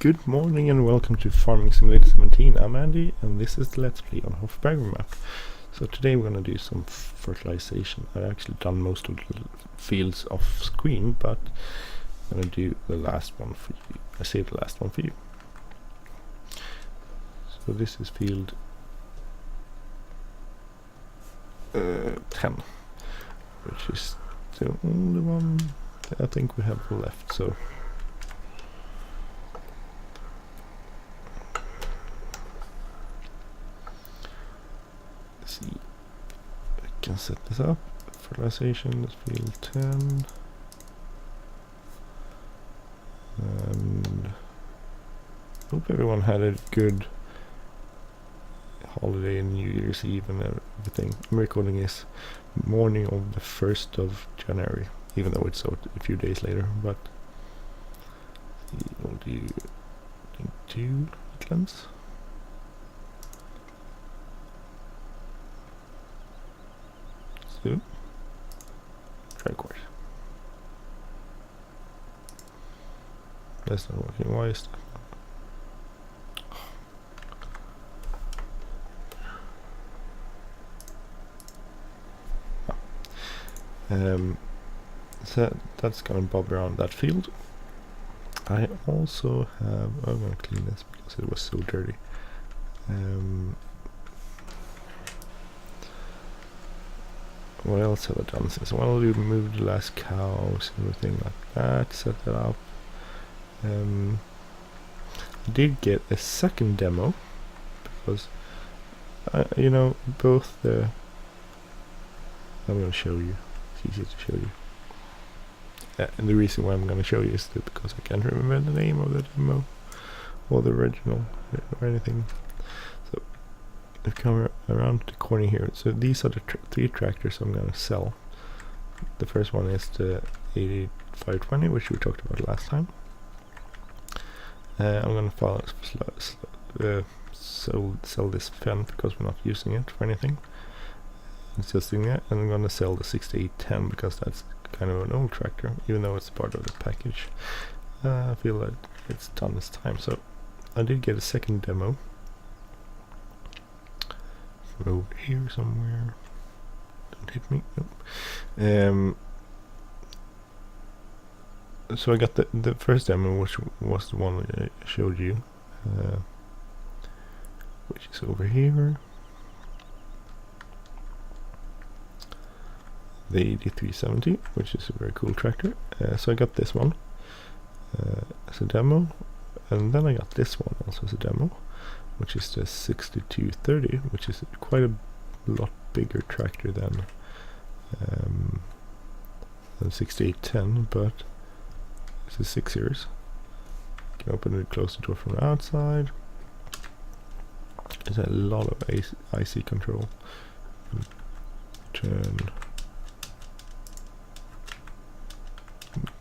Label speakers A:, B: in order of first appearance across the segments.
A: Good morning and welcome to Farming Simulator 17. I'm Andy and this is the Let's Play on Hof Bergmann map. So today we're going to do some fertilization. I've actually done most of the fields off screen, but I'm going to do the last one for you. I saved the last one for you. So this is field 10, which is the only one I think we have left. So see, I can set this up. Fertilization is field 10, and hope everyone had a good holiday and New Year's Eve and everything. I'm recording this morning of the 1st of January, even though it's a few days later. But we'll do 2 wetlands. Try course. That's not working. Why is that? So that's gonna bob around that field. I also have. I'm gonna clean this because it was so dirty. What else have I done since? Well, we moved the last cows and everything like that, set that up. I did get a second demo because, you know, both the... I'm going to show you. It's easier to show you. And the reason why I'm going to show you is because I can't remember the name of the demo or the original or anything. So I've come around the corner here. So these are the 3 tractors I'm going to sell. The first one is the 8520, which we talked about last time. I'm going to sell this fen because we're not using it for anything. It's just in there. And I'm going to sell the 6810 because that's kind of an old tractor, even though it's part of the package. I feel like it's done this time. So I did get a second demo over here somewhere. Don't hit me. Nope. So I got the first demo, which was the one I showed you, which is over here. The 8370, which is a very cool tractor. So I got this one as a demo, and then I got this one also as a demo, which is the 6230, which is quite a lot bigger tractor than 6810, but it's a 6 series. You can open it, close the door from the outside. There's a lot of IC control. Turn,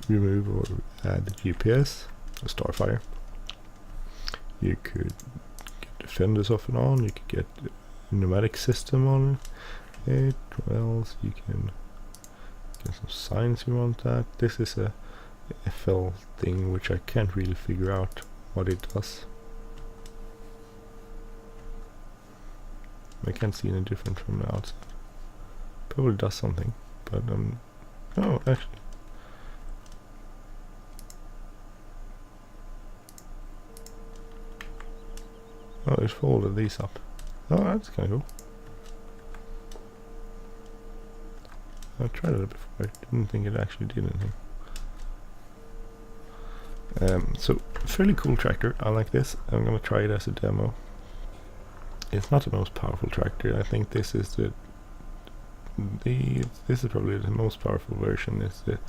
A: remove or add the GPS, a Starfire. You could get the fenders off and on, you could get the pneumatic system on it. What else? You can get some signs if you want that. This is a FL thing which I can't really figure out what it does. I can't see any different from the outside. Probably does something, but oh, actually. Oh, it's folded these up. Oh, that's kind of cool. I tried it before. I didn't think it actually did anything. So fairly cool tractor. I like this. I'm gonna try it as a demo. It's not the most powerful tractor. I think this is this is probably the most powerful version. It's the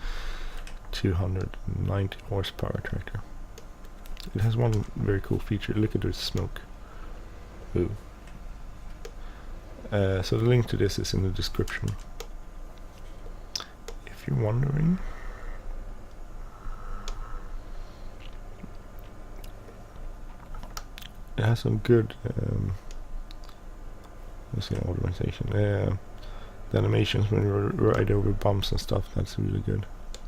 A: 290 horsepower tractor. It has one very cool feature. Look at the smoke. Ooh. So the link to this is in the description if you're wondering. It has some good organization. The animations when you ride over bumps and stuff, that's really good.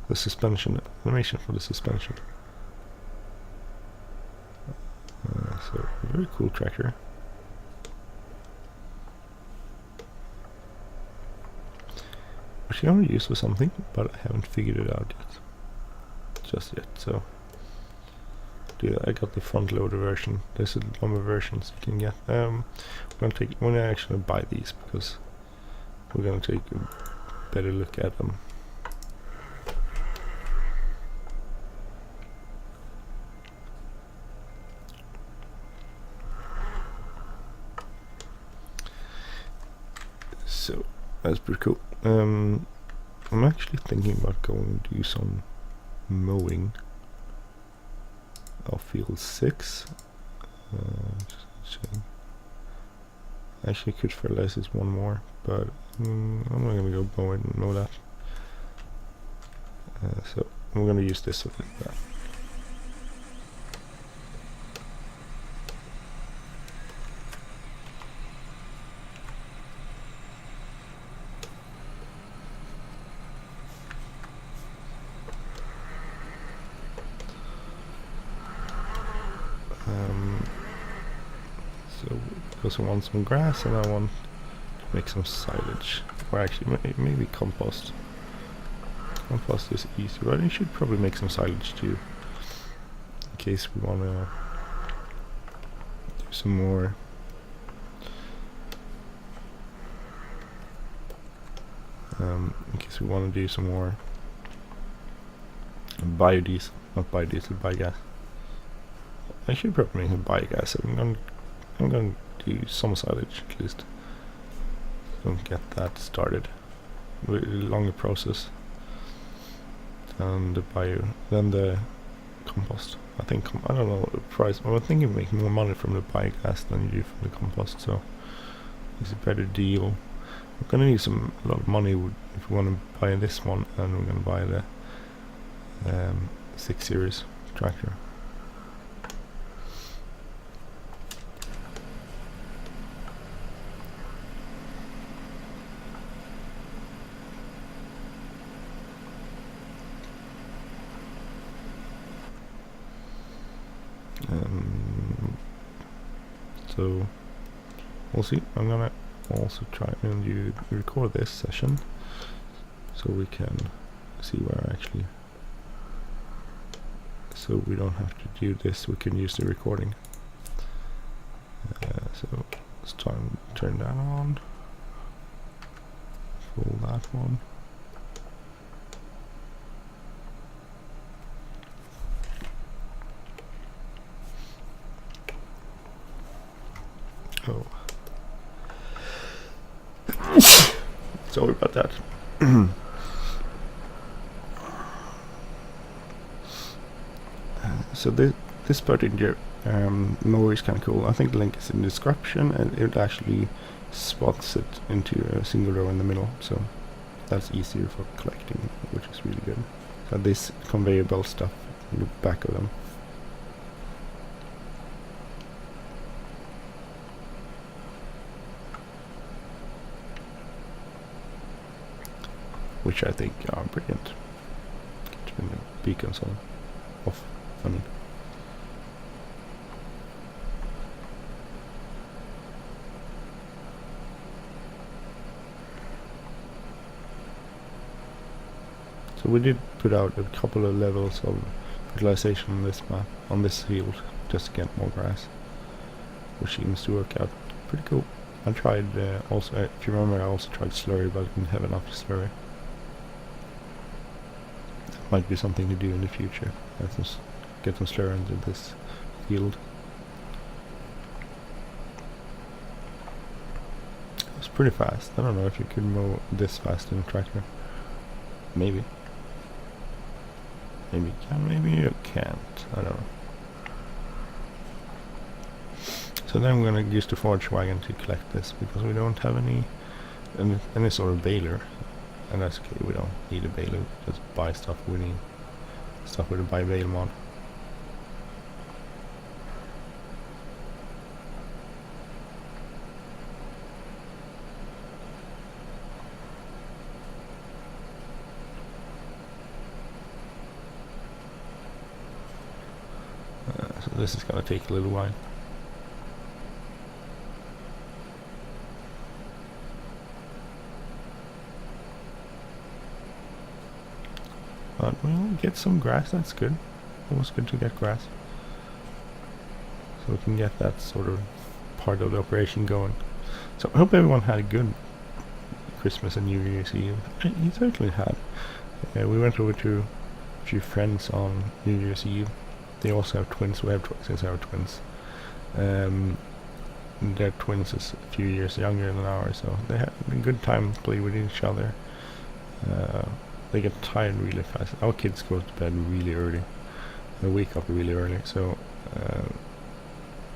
A: The suspension, animation for the suspension. a very cool tractor. Which I want to use for something, but I haven't figured it out just yet. So I got the front loader version. There's a lumber versions you can get. We're gonna actually buy these because we're gonna take a better look at them. So that's pretty cool. I'm actually thinking about going to do some mowing of field 6. Actually could fertilize this one more, but I'm not gonna go mow it and mow that. So we're gonna use this with that. So because I want some grass and I want to make some silage, or actually maybe compost. Compost is easy, but I should probably make some silage too, in case we want to do some more. In case we want to do some more biodiesel, not biodiesel, biogas. I should probably make some biogas. So I'm going to do some silage at least. Don't get that started. A longer process than the compost. I think I don't know the price. Well, I think you make more money from the biogas than you do from the compost. So it's a better deal. We're going to need a lot of money if we want to buy this one, and we're going to buy the 6 Series tractor. So we'll see. I'm gonna also try and record this session so we can see where actually, so we don't have to do this, we can use the recording. So let's try and turn that on, pull that one. Oh. Sorry about that. So this Pöttinger mower is kind of cool. I think the link is in the description, and it actually spots it into a single row in the middle, so that's easier for collecting, which is really good. So this conveyor belt stuff in the back of them. Which I think are brilliant. Turn the beacons on, off, I mean. So we did put out a couple of levels of fertilization on this map, on this field, just to get more grass, which seems to work out pretty cool. I tried also, if you remember, I also tried Slurry, but I didn't have enough Slurry. Might be something to do in the future. Let's get some Slurry into this field. It's pretty fast. I don't know if you could mow this fast in a tractor. Maybe. Maybe you can, maybe you can't. I don't know. So then we're gonna use the forage wagon to collect this, because we don't have any sort of baler. And that's okay, we don't need a baler, just buy stuff. We need stuff with a buy Bale mod. So this is gonna take a little while. but we'll get some grass. That's good. Always good to get grass, so we can get that sort of part of the operation going. So I hope everyone had a good Christmas and New Year's Eve. You certainly had. We went over to a few friends on New Year's Eve. They also have twins. We have since our twins. Their twins is a few years younger than ours, so they had a good time playing with each other. They get tired really fast. Our kids go to bed really early. They wake up really early, so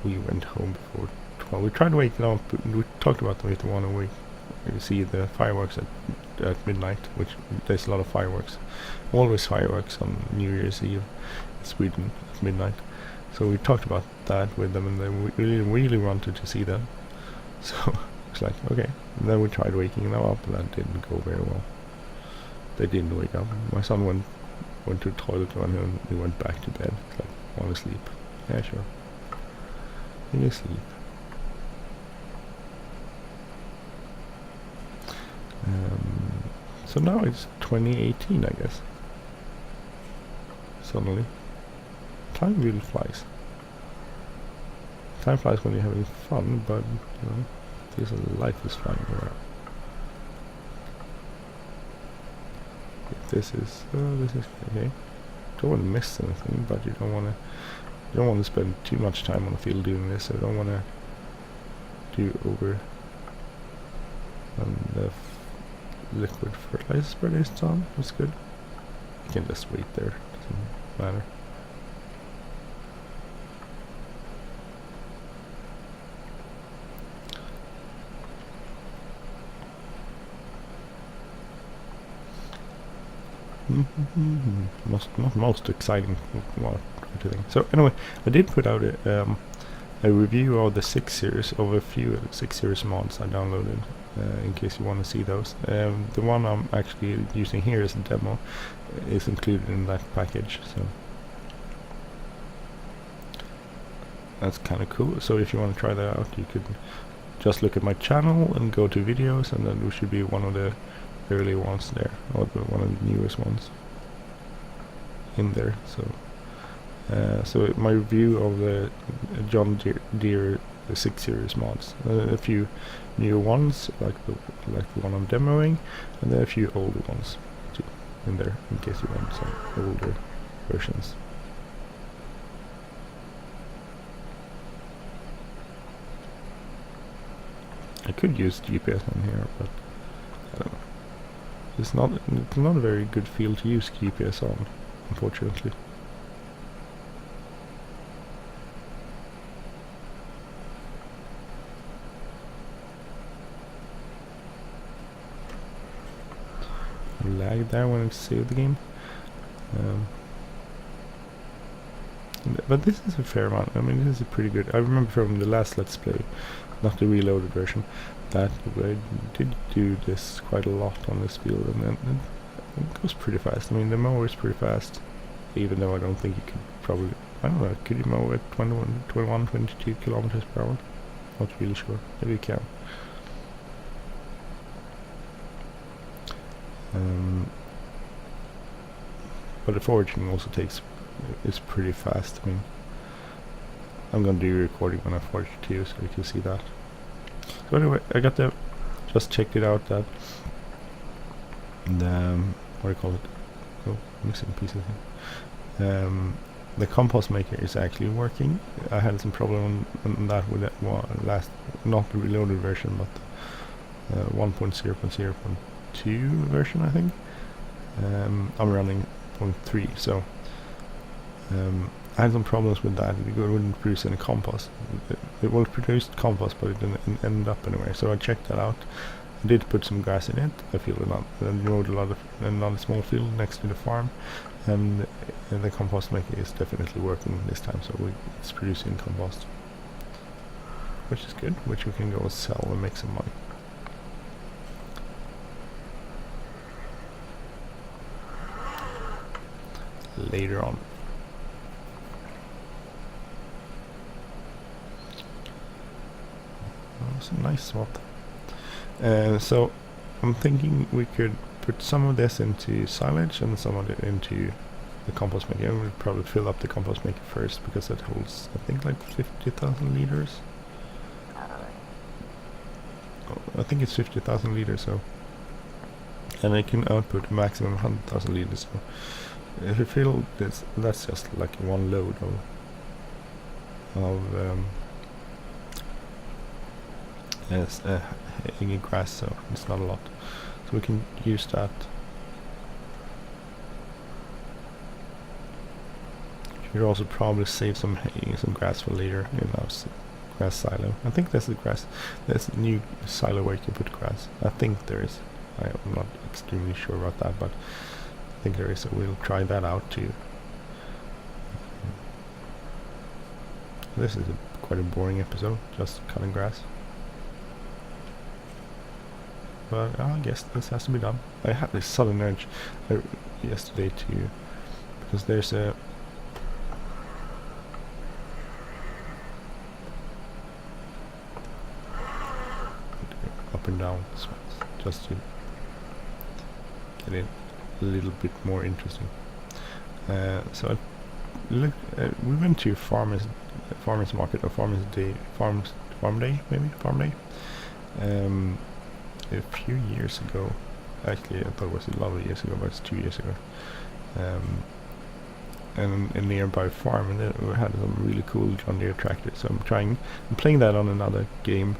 A: we went home before 12. We tried waking up. We talked about them if they want to wake. You see the fireworks at midnight, which there's a lot of fireworks. Always fireworks on New Year's Eve in Sweden at midnight. So we talked about that with them, and they really wanted to see that. So it's like, okay. And then we tried waking them up, and that didn't go very well. They didn't wake up. My son went to the toilet and he went back to bed. It's like, want to sleep? Yeah, sure. You can sleep. So now it's 2018, I guess. Suddenly. Time really flies. Time flies when you're having fun, but you know, this life is fun. This is okay. Don't want to miss anything, but you don't want to spend too much time on the field doing this. So I don't want to do over the liquid fertilizer spreader is on. That's good. You can just wait there. Doesn't matter. Not most exciting thing. So anyway, I did put out a review of the 6 series of a few 6 series mods I downloaded, in case you want to see those. The one I'm actually using here as a demo is included in that package, so that's kind of cool. So if you want to try that out, you could just look at my channel and go to videos, and then there should be one of the early ones there, or one of the newest ones in there. So my review of the John Deere 6 series mods, a few new ones like the one I'm demoing, and then a few older ones too in there, in case you want some older versions. I could use GPS on here, but I don't know. It's not a very good field to use GPS on, unfortunately. Lag there when it saved the game. But this is a fair amount. I mean, this is a pretty good. I remember from the last Let's Play, not the reloaded version, that I did do this quite a lot on this field, and it goes pretty fast. I mean, the mower is pretty fast, even though I don't think you could probably, I don't know, could you mow at 21, 22 kilometers per hour? Not really sure. Maybe you can. But the foraging also is pretty fast. I mean, I'm gonna do a recording when I forage too, so you can see that. So anyway, I just checked it out, that the what do you call it? Oh, missing pieces here. The compost maker is actually working. I had some problem on that with that last, not the reloaded version, but 1.0.0.2 version, I think. I'm running 0.3, so I had some problems with that. It wouldn't produce any compost. It will produce compost, but it didn't end up anywhere. So I checked that out. I did put some grass in it. I feel a lot. And rode another small field next to the farm, and the compost maker is definitely working this time. So it's producing compost, which is good. Which we can go sell and make some money. Later on. Oh, it's a nice swap. So I'm thinking we could put some of this into silage and some of it into the compost maker. I will probably fill up the compost maker first because it holds, I think, like 50,000 liters. Oh, I think it's 50,000 liters, so, and it can output a maximum 100,000 liters. So if you fill this, that's just like one load of hanging grass, so it's not a lot. So we can use that. You'll also probably save some hay, some grass for later in our grass silo. I think there's a new silo where you can put grass. I think there is. I'm not extremely sure about that, but I think there is, so we'll try that out too. This is quite a boring episode, just cutting grass. But I guess this has to be done. I had this sudden urge yesterday too, because there's a up and down just to get it a little bit more interesting. So we went to farmers market or farm day a few years ago. Actually, I thought it was a lot of years ago, but it's 2 years ago. And a nearby farm, and then we had some really cool John Deere tractors. So I'm playing that on another game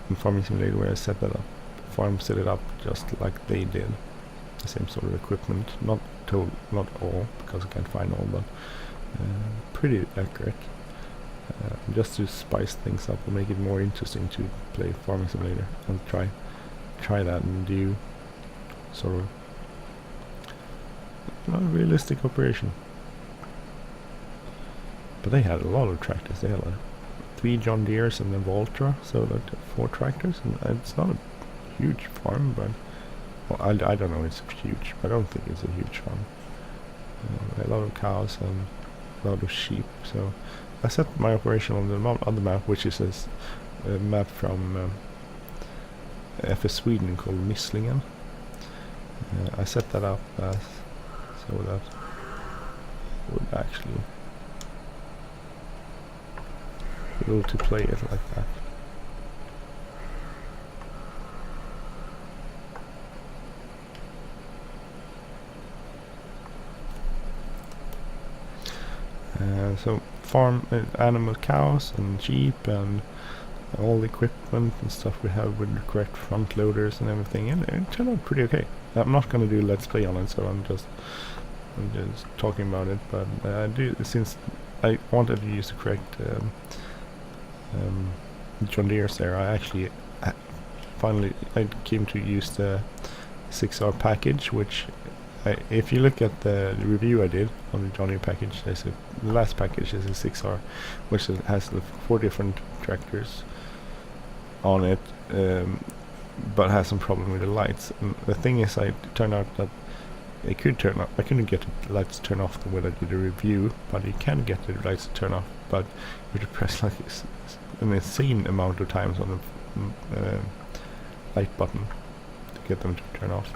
A: in Farming Simulator where I set that up. Set it up just like they did. The same sort of equipment, not all, because I can't find all, but pretty accurate. Just to spice things up and make it more interesting to play Farming Simulator and try that and do sort of not a realistic operation. But they had a lot of tractors. They had like 3 John Deeres and a Voltra, so like 4 tractors, and it's not a huge farm, but well, I don't know, it's huge, but I don't think it's a huge farm. A lot of cows and a lot of sheep. So I set my operation on the map, which is a map from FS Sweden called Misslingen. I set that up as so that would actually be able to play it like that. So farm animal cows and sheep and all the equipment and stuff we have with the correct front loaders and everything, and it turned out pretty okay. I'm not going to do Let's Play on it, so I'm just talking about it, but I do, since I wanted to use the correct John Deere's there, I actually finally I came to use the 6R package, which if you look at the review I did on the John Deere package, the last package is a 6R, which has the 4 different tractors on it, but has some problem with the lights. And the thing is, I turned out that it could turn off. I couldn't get the lights to turn off the way I did the review, but you can get the lights to turn off. But you have to press like an insane amount of times on the light button to get them to turn off.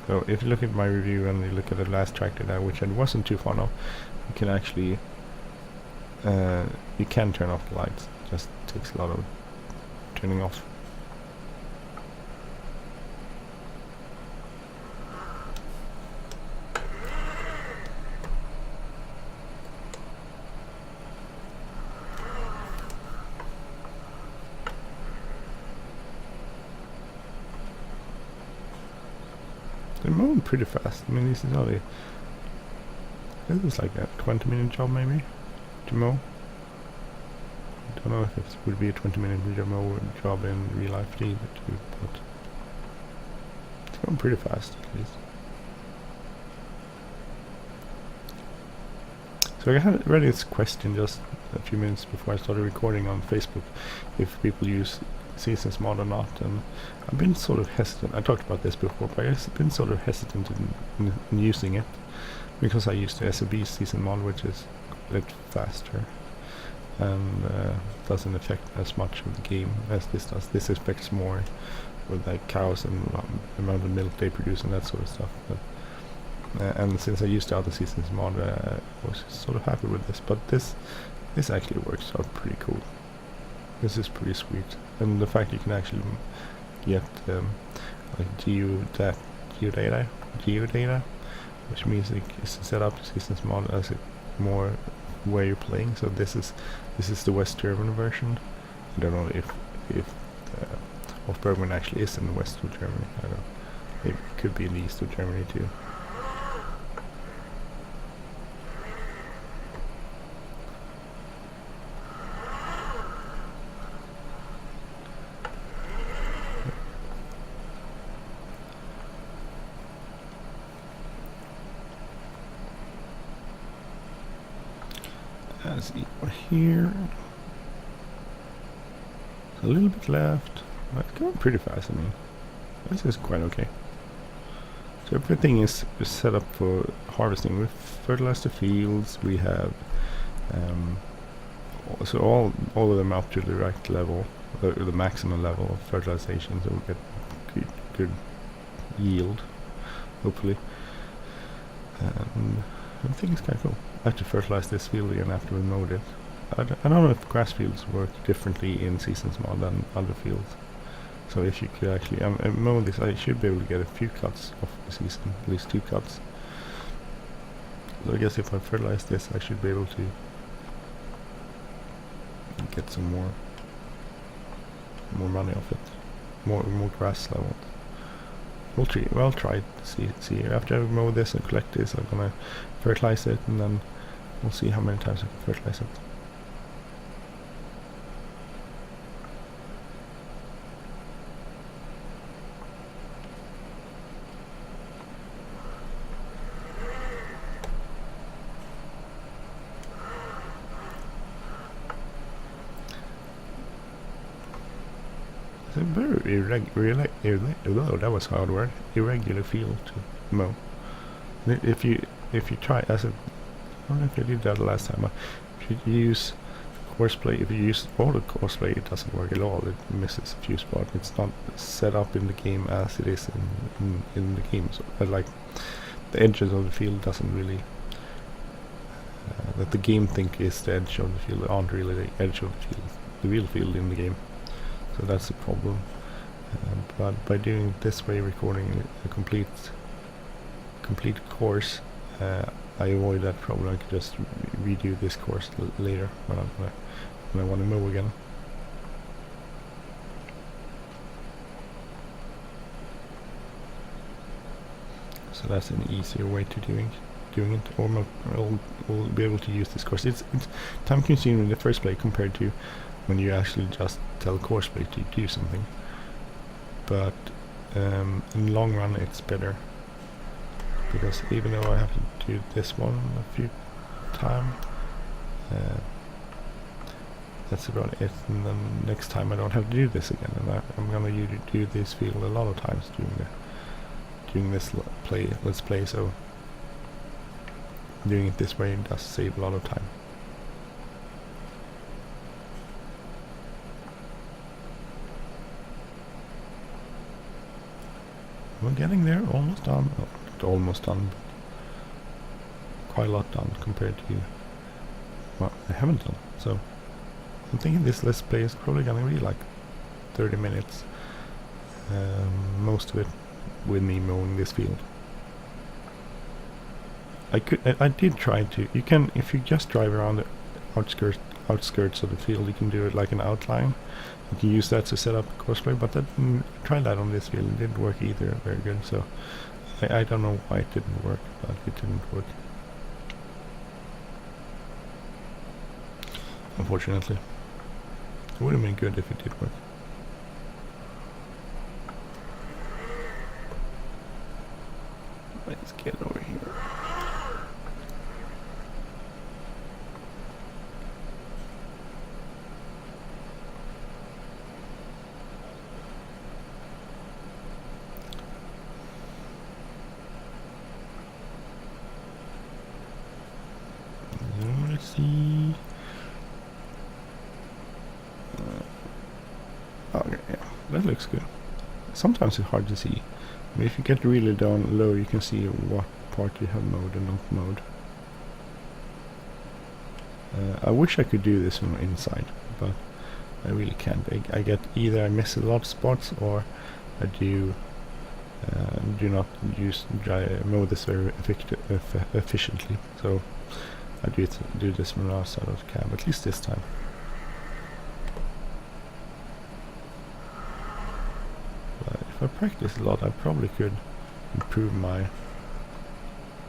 A: So if you look at my review and you look at the last tractor there, which I wasn't too fond of, you can actually you can turn off the lights. It just takes a lot of turning off. They're moving pretty fast. I mean, this is like a 20-minute job maybe to mow. I don't know if it would be a 20-minute job in real life either, but it's going pretty fast at least. So I had read this question just a few minutes before I started recording on Facebook, if people use Seasons mod or not, and I've been sort of hesitant. I talked about this before, but I've been sort of hesitant in using it because I used the SAB season mod, which is a bit faster. and doesn't affect as much of the game as this does. This affects more with like cows and the amount of milk they produce and that sort of stuff. But, and since I used the other seasons mod, I was sort of happy with this. But this actually works out pretty cool. This is pretty sweet, and the fact you can actually get like geodata, which means it is set up seasons mod as it more where you're playing. So this is the West German version. I don't know if Hof Bergmann actually is in the west of Germany. I don't know. It could be in the east of Germany too. Let's see, we're here. A little bit left. But it's going pretty fast. I mean, this is quite okay. So everything is set up for harvesting. We've fertilized the fields. We have so all of them up to the right level, the maximum level of fertilization, so we get good yield, hopefully. And I think it's kind of cool. I have to fertilize this field again after we mowed it. I don't know if grass fields work differently in seasons mod than other fields. So if you could actually mow this, I should be able to get a few cuts off the season, at least 2 cuts. So I guess if I fertilize this, I should be able to get some more money off it, more grass levels. I'll try to see. After I mow this and collect this, I'm gonna fertilize it, and then we'll see how many times I can fertilize it. It's a very irregular, that was a hard word, irregular field to mow. If you try, I don't know if you did that last time, but if you use Courseplay, if you use all the Courseplay, it doesn't work at all. It misses a few spots. It's not set up in the game as it is in the game. So like the edges of the field doesn't really that the game think is the edge of the field aren't really the edge of the field, the real field in the game. So that's the problem. But by doing it this way, recording a complete course, I avoid that problem. I can just redo this course later when I want to mow again. So that's an easier way to doing it. Or we'll be able to use this course. It's time consuming in the first place compared to when you actually just tell Courseplay to do something. But in the long run, it's better. Because even though I have to do this one a few times, that's about it. And then next time I don't have to do this again. And I'm gonna do this field a lot of times during this let's play. So doing it this way does save a lot of time. We're getting there, almost done. Not almost done, but quite a lot done compared to what I haven't done. So I'm thinking this let's play is probably gonna be like 30 minutes. Most of it with me mowing this field. I did try to. You can, if you just drive around the outskirts of the field, you can do it like an outline. You can use that to set up Courseplay, but I tried that on this field. It didn't work either very good. So I don't know why it didn't work, but it didn't work. Unfortunately, it would have been good if it did work. Let's get over here. Let's see. That looks good. Sometimes it's hard to see. I mean, if you get really down low, you can see what part you have mowed and not mowed. I wish I could do this from inside, but I really can't. I get either I miss a lot of spots, or I do not mow this very efficiently. So I do this from the outside of the cab, at least this time. But if I practice a lot, I probably could improve my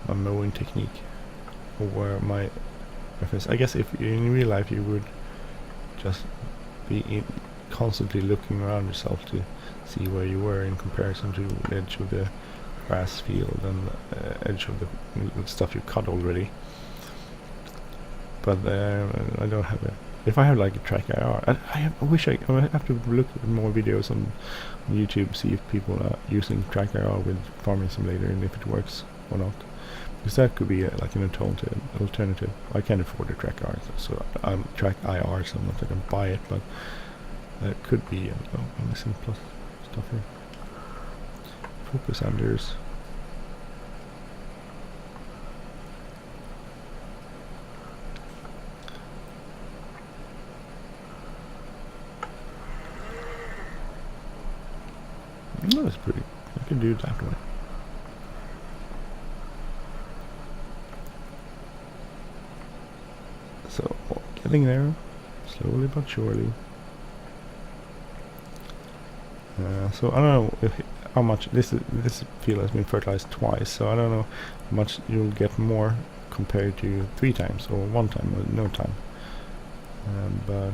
A: mowing technique, or my reference. I guess if in real life you would just be constantly looking around yourself to see where you were in comparison to the edge of the grass field and the edge of the stuff you cut already. But I don't have a. If I have like a track IR, I wish I have to look at more videos on YouTube, see if people are using track IR with Farming Simulator and if it works or not. Because that could be like an alternative. I can't afford a track IR, so I'm track IR, so I'm not going to buy it, but it could be. I'm missing plus stuff here. Focus unders. That's pretty. I can do it that way. So getting there, slowly but surely. So I don't know how much this field has been fertilized twice. So I don't know how much you'll get more compared to 3 times or 1 time or no time. But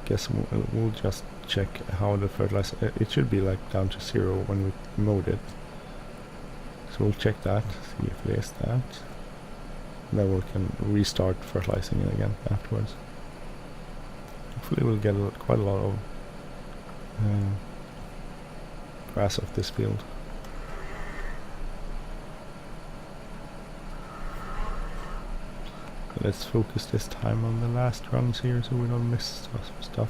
A: guess we'll just check how the fertilizer. It should be like down to 0 when we mowed it. So we'll check that, see if it is that. Then we can restart fertilizing it again afterwards. Hopefully we'll get quite a lot of grass off this field. Let's focus this time on the last runs here so we don't miss stuff.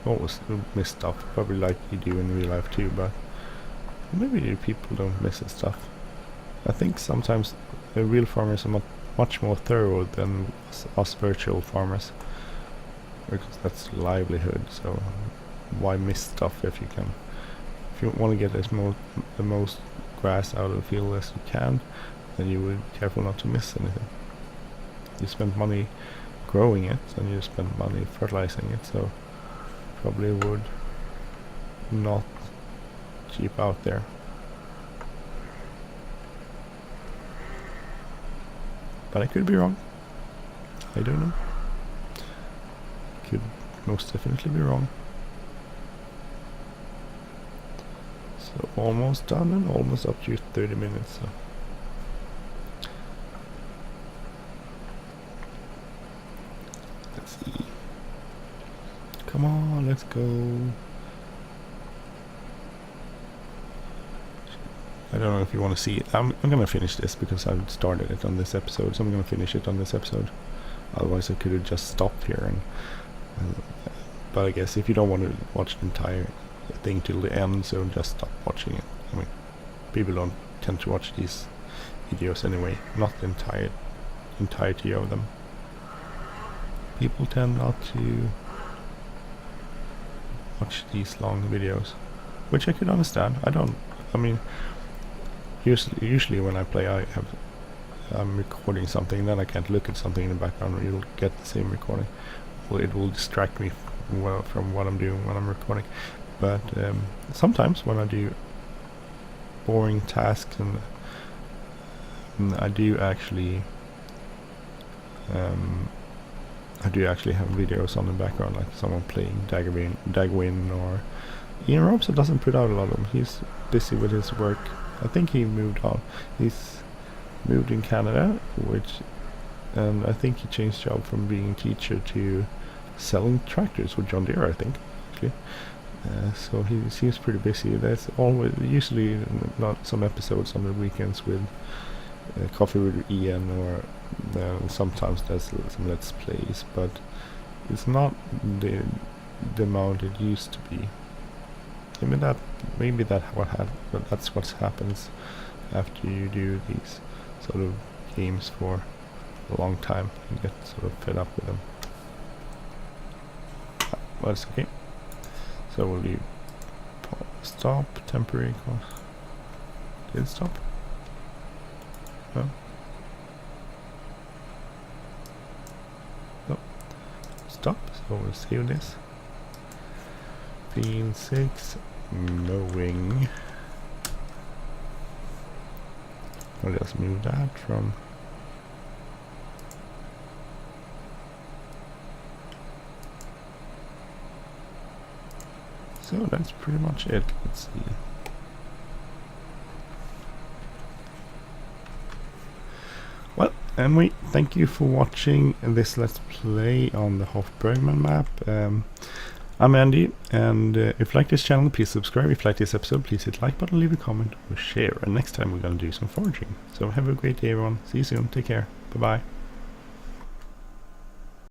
A: Always miss stuff, probably like you do in real life too, but maybe people don't miss stuff. I think sometimes the real farmers are much more thorough than us virtual farmers, because that's livelihood. So why miss stuff if you can? If you want to get the most grass out of the field as you can, then you would be careful not to miss anything. You spend money growing it, and you spend money fertilizing it, so probably would not cheap out there. But I could be wrong. I don't know. Could most definitely be wrong. So almost done and almost up to 30 minutes. So. Let's see. Come on, let's go. I don't know if you want to see it. I'm gonna finish this because I've started it on this episode, so I'm gonna finish it on this episode. Otherwise I could have just stopped here and but I guess if you don't want to watch the entire thing till the end, so just stop watching it. I mean, people don't tend to watch these videos anyway, not the entirety of them. People tend not to watch these long videos, which I could understand. I mean, usually when I play, I'm recording something, then I can't look at something in the background, or you'll get the same recording. Well, it will distract me from what I'm doing when I'm recording. But sometimes when I do boring tasks, and I do actually have videos on the background, like someone playing Dagwin, or Ian Robson doesn't put out a lot of them. He's busy with his work. I think he moved on. He's moved in Canada, and I think he changed job from being a teacher to selling tractors with John Deere, I think, actually. So he seems pretty busy. There's usually not some episodes on the weekends with Coffee with Ian, or sometimes there's some Let's Plays, but it's not the amount it used to be. Maybe that's what happens after you do these sort of games for a long time. You get sort of fed up with them. But it's okay. So we'll do stop, temporary cost. Did it stop? No. No. Stop. So we'll save this. Field 6, mowing. I'll just move that from. So that's pretty much it. Let's see. Well, and we thank you for watching this Let's Play on the Hof Bergmann map. I'm Andy, and if you like this channel, please subscribe. If you like this episode, please hit like button, leave a comment, or share. And next time we're going to do some foraging. So have a great day, everyone. See you soon. Take care. Bye-bye.